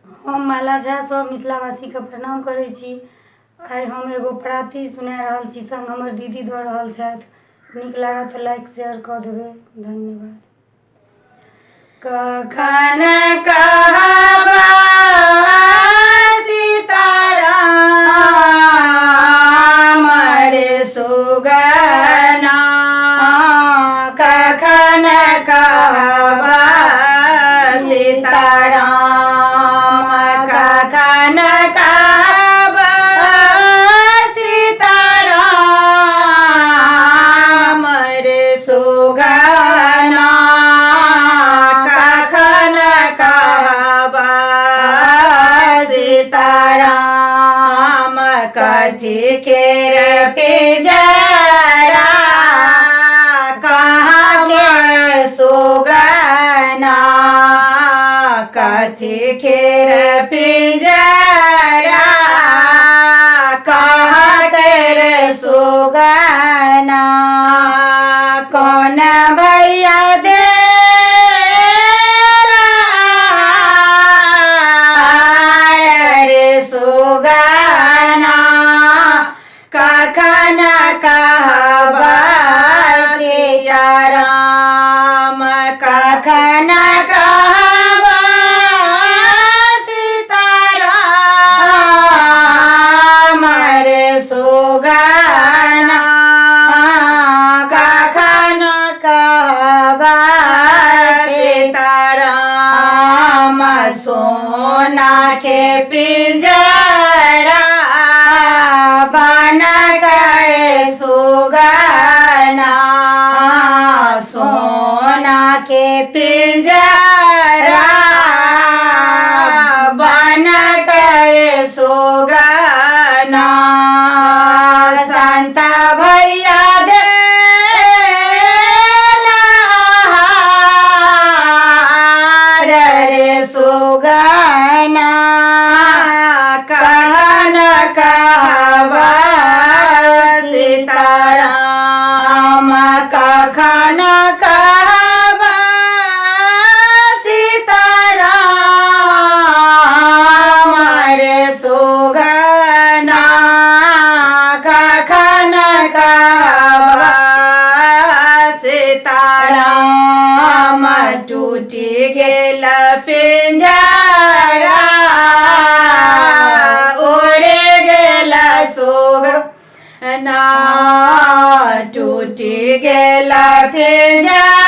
हम माला झा सब मिथिलावासी के प्रणाम करै छी। आइ हम एगो प्रार्थी सुना रहल छी, संग हमर दीदी दऽ रहल छथि। नीक लागत तऽ लाइक शेयर कऽ देबै। धन्यवाद। कखन कहबा सीताराम रे सुगना, कखन कहबा सीताराम, कखन कहबा सीताराम रे सुगना, कखन कहबा सीताराम। कथी के पिंजरा कहाँ के सुगना, कथी के पिंजरा कहाँ के सुगना। कौन भैया दे रे सुगना, कखन कहबा सीताराम, कखन कहबा सीताराम रे सुगना, कखन कहबा सीताराम। सोना के पिंजरा बना गए सुगना, सोना के पिंजरा बना गए सुगना। संत भैया दे रे सुगना, कहन कहबा सीताराम, कखन कहबा सीताराम रे सुगना, कखन कहबा सीताराम। टूटी गेल पिंजरा उड़े गेल सुगना, टूटी गेल पिंजरा